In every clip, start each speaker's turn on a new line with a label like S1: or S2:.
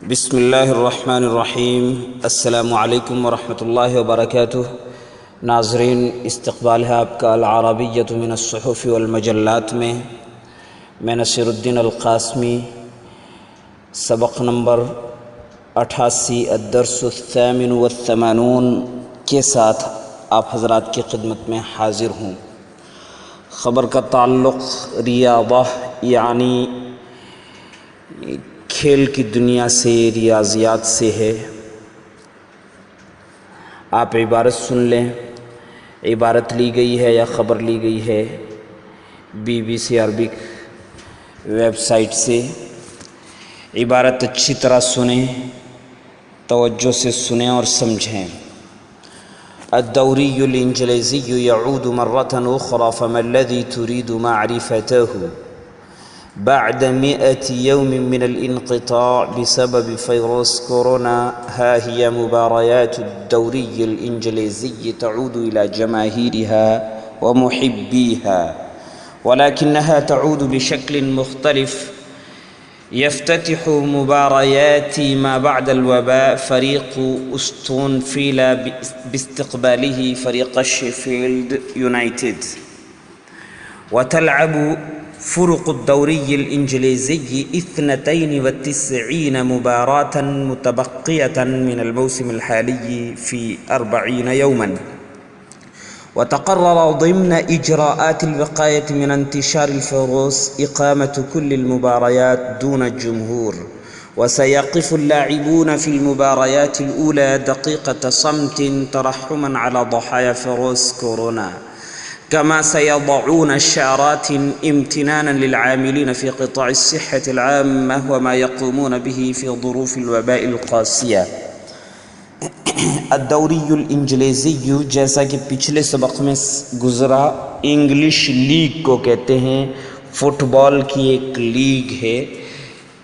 S1: بسم اللہ الرحمن الرحیم۔ السلام علیکم ورحمۃ اللہ وبرکاتہ۔ ناظرین، استقبال ہے آپ کا العربیۃ من الصحف والمجلات میں نصیر الدین القاسمی، سبق نمبر 88 الدرس الثامن والثمانون کے ساتھ آپ حضرات کی خدمت میں حاضر ہوں۔ خبر کا تعلق ریاضہ یعنی کھیل کی دنیا سے، ریاضیات سے ہے۔ آپ عبارت سن لیں۔ عبارت لی گئی ہے یا خبر لی گئی ہے BBC عربک ویب سائٹ سے۔ عبارت اچھی طرح سنیں، توجہ سے سنیں اور سمجھیں۔ الدوری الانجلیزی يعود مرة أخرى فما الذي تريد معرفته بعد 100 يوم من الانقطاع بسبب فيروس كورونا؟ ها هي مباريات الدوري الإنجليزي تعود إلى جماهيرها ومحبيها، ولكنها تعود بشكل مختلف. يفتتح مباريات ما بعد الوباء فريق أستون فيلا باستقباله فريق شيفيلد يونايتد، وتلعب فرق الدوري الإنجليزي 92 مباراة متبقية من الموسم الحالي في 40 يوما. وتقرر ضمن إجراءات الوقاية من انتشار الفيروس إقامة كل المباريات دون الجمهور، وسيقف اللاعبون في المباريات الأولى دقيقة صمت ترحما على ضحايا فيروس كورونا، كما سيضعون شعارات امتنانا للعاملين في قطاع الصحة العامة وما يقومون به في ظروف الوباء القاسية. الدوری الانجلیزی، جیسا کہ پچھلے سبق میں گزرا، انگلش لیگ کو کہتے ہیں، فٹ بال کی ایک لیگ ہے۔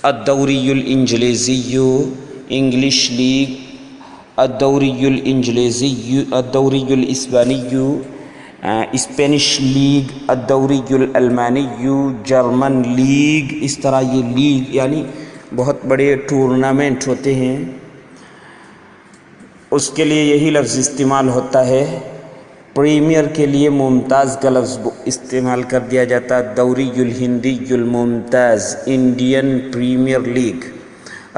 S1: الدوری الانجلیزی، انگلش لیگ، الدوری الانجلیزی، الدوری الاسبانی، اسپینش لیگ، الدوری الالمانی، جرمن لیگ۔ اس طرح یہ لیگ یعنی بہت بڑے ٹورنامنٹ ہوتے ہیں، اس کے لیے یہی لفظ استعمال ہوتا ہے۔ پریمیئر کے لیے ممتاز کا لفظ استعمال کر دیا جاتا ہے، الدوری الہندی الممتاز، انڈین پریمیئر لیگ،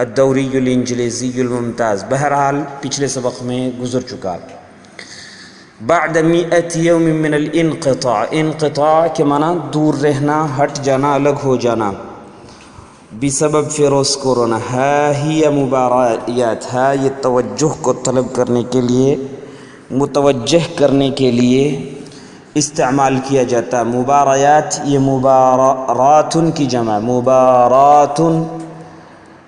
S1: الدوری الانجلیزی الممتاز۔ بہرحال پچھلے سبق میں گزر چکا۔ بعد 100 یوم من الانقطاع، انقطاع کے معنی دور رہنا، ہٹ جانا، الگ ہو جانا۔ بسبب فیروس کورونا، ہا ہی مباریات، ہا یہ توجہ کو طلب کرنے کے لیے، متوجہ کرنے کے لیے استعمال کیا جاتا ہے۔ مباریات یہ مباراتن کی جمع، مباراتن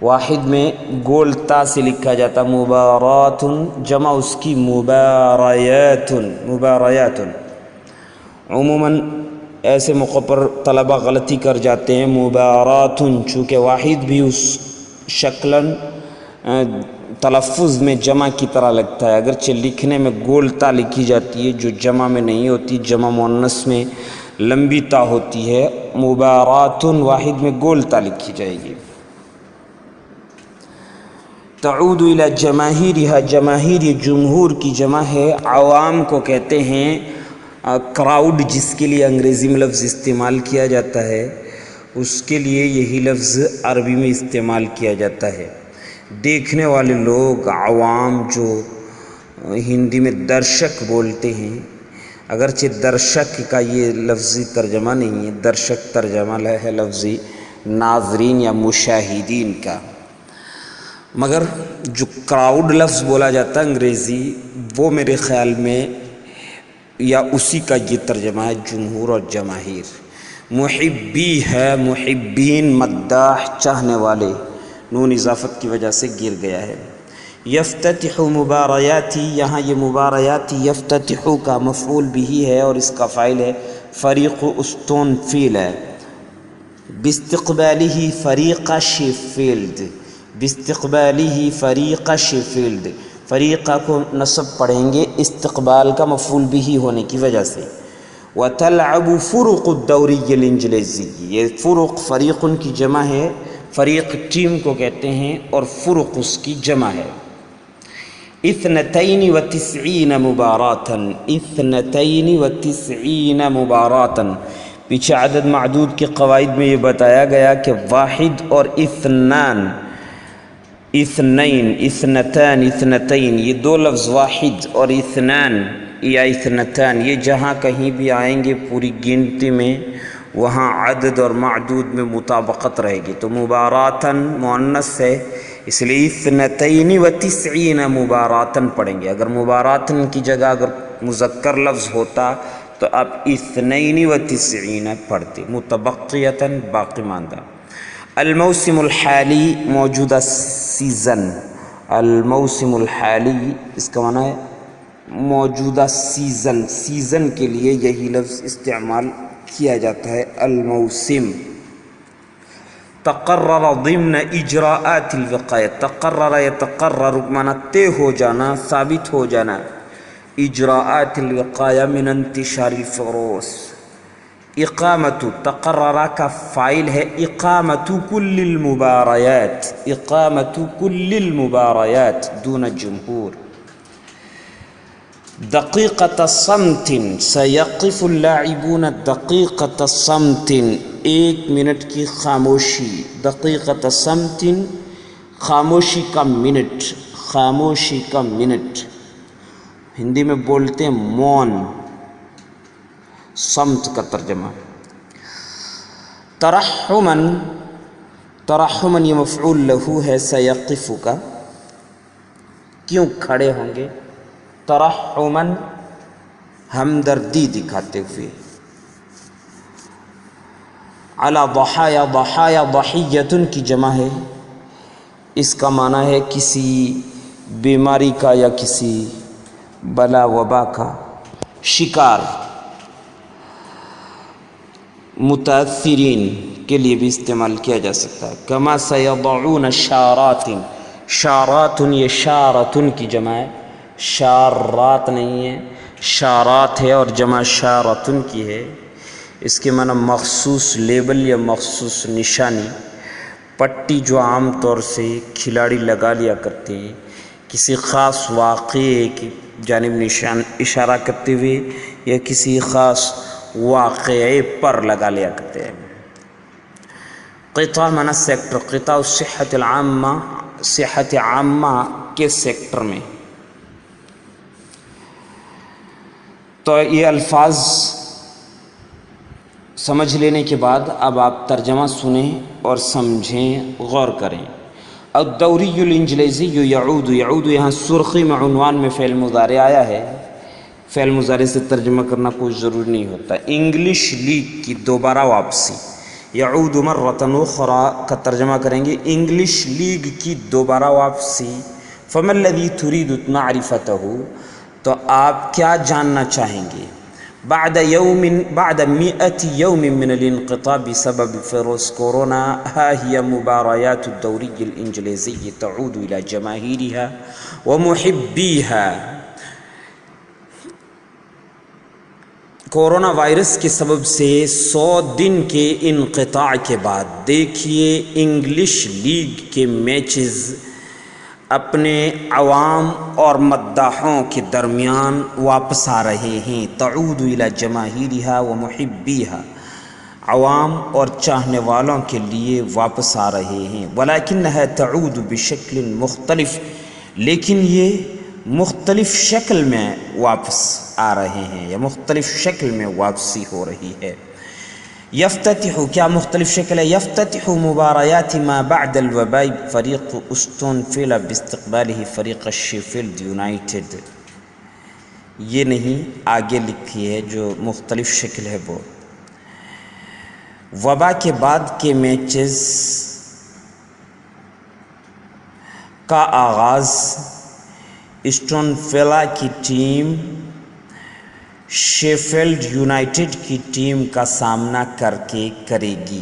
S1: واحد میں گول تا سے لکھا جاتا، مباراتن جمع اس کی مباریاتن، مباریاتن۔ عموماً ایسے موقع پر طلبہ غلطی کر جاتے ہیں، مباراتن، چونکہ واحد بھی اس شکلاً تلفظ میں جمع کی طرح لگتا ہے، اگرچہ لکھنے میں گول تا لکھی جاتی ہے جو جمع میں نہیں ہوتی، جمع مؤنث میں لمبی تا ہوتی ہے، مباراتن واحد میں گول تا لکھی جائے گی۔ تعود الی جماہیرہا، جماہیر یہ جمہور کی جمع ہے، عوام کو کہتے ہیں، کراؤڈ جس کے لیے انگریزی میں لفظ استعمال کیا جاتا ہے، اس کے لیے یہی لفظ عربی میں استعمال کیا جاتا ہے۔ دیکھنے والے لوگ، عوام، جو ہندی میں درشک بولتے ہیں، اگرچہ درشک کا یہ لفظی ترجمہ نہیں ہے، درشک ترجمہ ہے لفظی ناظرین یا مشاہدین کا، مگر جو کراؤڈ لفظ بولا جاتا ہے انگریزی، وہ میرے خیال میں یا اسی کا یہ ترجمہ ہے، جمہور اور جماہیر۔ محبی ہے، محبین، مداح، چاہنے والے، نون اضافت کی وجہ سے گر گیا ہے۔ یفتتح مباریاتی، یہاں یہ مباریاتی یفتتح کا مفعول بھی ہے اور اس کا فاعل ہے فریق استون فیل ہے۔ باستقبالہ فریق شیفیلڈ، باستقبالہ فریق شیفیلڈ، فریقہ کو نصب پڑھیں گے استقبال کا مفعول بھی ہونے کی وجہ سے۔ وتلعب فرق الدوری الانجلیزی، یہ فرق فریق کی جمع ہے، فریق ٹیم کو کہتے ہیں، اور فرق اس کی جمع ہے۔ 92 مباراتن، 92 مباراتن۔ پیچھے عدد معدود کے قواعد میں یہ بتایا گیا کہ واحد اور اثنان، اثنین، اثنتان، اثنتین، یہ دو لفظ واحد اور اثنان یا اثنتان یہ جہاں کہیں بھی آئیں گے پوری گنتی میں وہاں عدد اور معدود میں مطابقت رہے گی۔ تو مباراتن مؤنث ہے، اس لیے 92 مباراتن پڑھیں گے۔ اگر مباراتن کی جگہ اگر مذکر لفظ ہوتا تو آپ 92 پڑھتے، متبقیتاً باقی ماندہ۔ الموسم الحالی موجودہ سیزن، الموسم الحالی اس کا معنی ہے موجودہ سیزن، سیزن کے لیے یہی لفظ استعمال کیا جاتا ہے الموسم۔ تقرر ضمن اجراءات الوقایہ، تقرر یتقرر معنی طے ہو جانا، ثابت ہو جانا، اجراءات الوقایہ من انتشار الفیروس۔ اقامت تقرر کا فاعل ہے اقامت کل المباريات، اقامت کل المباريات دون الجمهور۔ دقیقۃ صمت سیقف اللاعبون، دقیقۃ صمت ایک منٹ کی خاموشی، دقیقۃ صمت خاموشی کا منٹ، خاموشی کا منٹ، ہندی میں بولتے ہیں مون، صمت کا ترجمہ۔ ترحماً، ترحماً یہ مفعول لہو ہے سیقف کا، کیوں کھڑے ہوں گے؟ ترحماً ہمدردی دکھاتے ہوئے۔ علی ضحایا، ضحایا ضحیۃ کی جمع ہے، اس کا معنی ہے کسی بیماری کا یا کسی بلا وبا کا شکار، متاثرین کے لیے بھی استعمال کیا جا سکتا ہے۔ کما سیضعون شارات، شارات یہ شارۃ کی جمع ہے، شارات نہیں ہے، شارات ہے اور جمع شارۃ کی ہے۔ اس کے معنی مخصوص لیبل یا مخصوص نشانی، پٹی جو عام طور سے کھلاڑی لگا لیا کرتے ہیں کسی خاص واقعے کی جانب نشان اشارہ کرتے ہوئے یا کسی خاص واقعے پر لگا لیا کرتے ہیں۔ قطاع معنی سیکٹر، قطاع الصحت العامہ، صحت عامہ کے سیکٹر میں۔ تو یہ الفاظ سمجھ لینے کے بعد اب آپ ترجمہ سنیں اور سمجھیں، غور کریں۔ الدوری الانجلیزی یعود، یعود یہاں سرخی میں عنوان میں فعل مضارع آیا ہے، فعل مضارع سے ترجمہ کرنا کوئی ضروری نہیں ہوتا۔ انگلش لیگ کی دوبارہ واپسی، یعود مرۃ اخری کا ترجمہ کریں گے انگلش لیگ کی دوبارہ واپسی۔ فما الذی ترید معرفتہ، تو آپ کیا جاننا چاہیں گے؟ بعد 100 يوم من الانقطاع بسبب فيروس كورونا، ها هي مباريات الدوري الإنجليزي تعود إلى جماهيرها ومحبيها۔ کورونا وائرس کے سبب سے 100 دن کے انقطاع کے بعد دیکھیے انگلش لیگ کے میچز اپنے عوام اور مداحوں کے درمیان واپس آ رہے ہیں۔ تعود الی جماہیرہا و محبیہا، عوام اور چاہنے والوں کے لیے واپس آ رہے ہیں۔ ولیکنہا تعود بشکل مختلف، لیکن یہ مختلف شکل میں واپس آ رہے ہیں یا مختلف شکل میں واپسی ہو رہی ہے۔ یفتتح، کیا مختلف شکل ہے؟ یفتتح مباريات ما بعد الوباء فریق استون ویلا باستقبالہ فریق شیفیلڈ یونائٹڈ، یہ نہیں آگے لکھی ہے جو مختلف شکل ہے وہ۔ وبا کے بعد کے میچز کا آغاز اسٹون ویلا کی ٹیم شیفیلڈ یونائٹڈ کی ٹیم کا سامنا کر کے کرے گی۔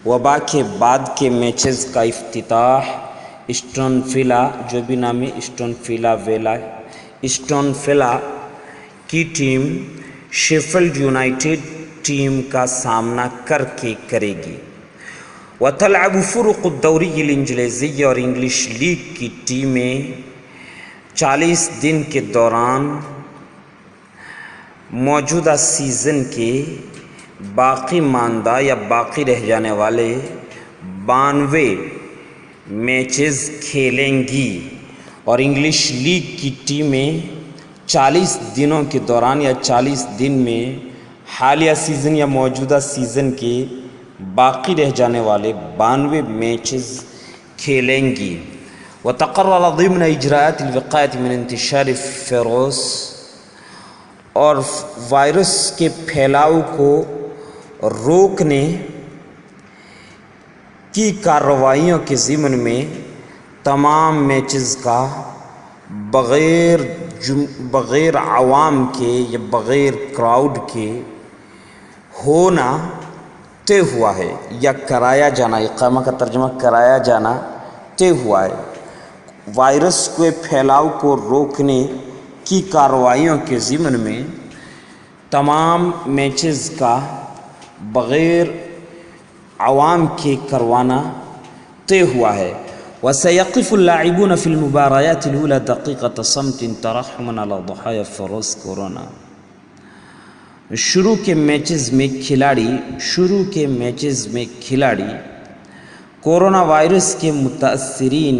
S1: وبا کے بعد کے میچز کا افتتاح اسٹون ویلا، جو بھی نام ہے اسٹون ویلا ویلا، اسٹون ویلا کی ٹیم شیفیلڈ یونائٹڈ ٹیم کا سامنا کر کے کرے گی۔ وتلعب فرق الدوری الانجلیزی، اور انگلش لیگ کی ٹیمیں 40 دن کے دوران موجودہ سیزن کے باقی ماندہ یا باقی رہ جانے والے 92 میچز کھیلیں گی، اور انگلش لیگ کی ٹیمیں 40 دنوں کے دوران یا 40 دن میں حالیہ سیزن یا موجودہ سیزن کے باقی رہ جانے والے 92 میچز کھیلیں گی۔ وتقرر ضمن اجراءات الوقایۃ من انتشار الفیروس، اور وائرس کے پھیلاؤ کو روکنے کی کارروائیوں کے ضمن میں تمام میچز کا بغیر عوام کے یا بغیر کراؤڈ کے ہونا طے ہوا ہے، یا کرایا جانا، اقامہ کا ترجمہ کرایا جانا طے ہوا ہے۔ وائرس کے پھیلاؤ کو روکنے کی کارروائیوں کے ضمن میں تمام میچز کا بغیر عوام کے کروانا طے ہوا ہے۔ وسيقف اللاعبون في المباريات الأولى دقيقة صمت ترحما على ضحايا فيروس کورونا۔ شروع کے میچز میں کھلاڑی کورونا وائرس کے متاثرین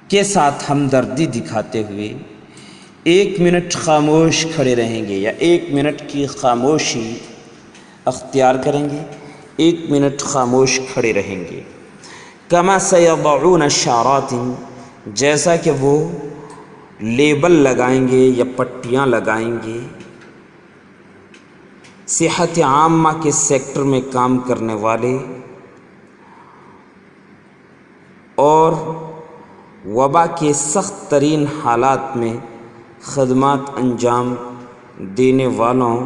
S1: کے ساتھ ہمدردی دکھاتے ہوئے 1 منٹ خاموش کھڑے رہیں گے، یا 1 منٹ کی خاموشی اختیار کریں گے، 1 منٹ خاموش کھڑے رہیں گے۔ کما سیضعون اشارات، جیسا کہ وہ لیبل لگائیں گے یا پٹیاں لگائیں گے صحت عامہ کے سیکٹر میں کام کرنے والے اور وبا کے سخت ترین حالات میں خدمات انجام دینے والوں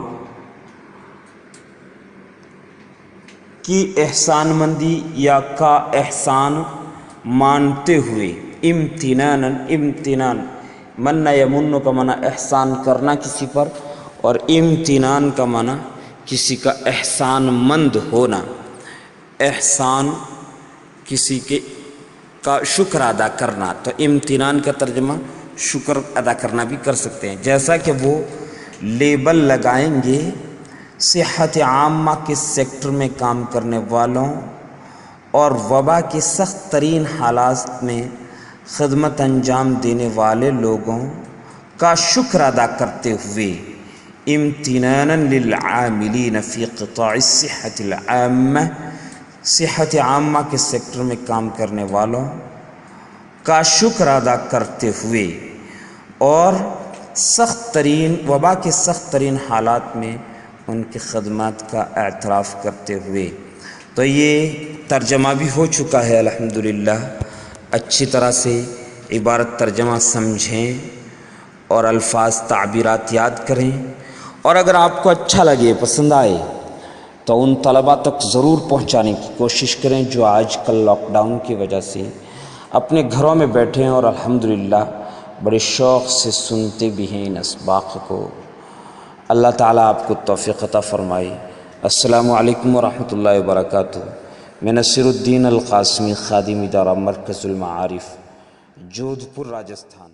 S1: کی احسان مندی یا کا احسان مانتے ہوئے، امتنان من یمن کا معنی احسان کرنا کسی پر، اور امتنان کا معنی کسی کا احسان مند ہونا، احسان کسی کے کا شکر ادا کرنا، تو امتنان کا ترجمہ شکر ادا کرنا بھی کر سکتے ہیں۔ جیسا کہ وہ لیبل لگائیں گے صحت عامہ کے سیکٹر میں کام کرنے والوں اور وبا کے سخت ترین حالات میں خدمت انجام دینے والے لوگوں کا شکر ادا کرتے ہوئے، امتنانا للعاملین فی قطاع الصحت العامہ، صحت عامہ کے سیکٹر میں کام کرنے والوں کا شکر ادا کرتے ہوئے، اور وبا کے سخت ترین حالات میں ان کی خدمات کا اعتراف کرتے ہوئے۔ تو یہ ترجمہ بھی ہو چکا ہے الحمدللہ۔ اچھی طرح سے عبارت ترجمہ سمجھیں اور الفاظ تعبیرات یاد کریں، اور اگر آپ کو اچھا لگے، پسند آئے، تو ان طلباء تک ضرور پہنچانے کی کوشش کریں جو آج کل لاک ڈاؤن کی وجہ سے اپنے گھروں میں بیٹھے ہیں اور الحمدللہ بڑے شوق سے سنتے بھی ہیں ان اسباق کو۔ اللہ تعالیٰ آپ کو توفیق عطا فرمائے۔ السلام علیکم ورحمۃ اللہ وبرکاتہ۔ میں نصیر الدین القاسمی، خادم ادارہ مرکز المعارف، جودھ پور، راجستھان۔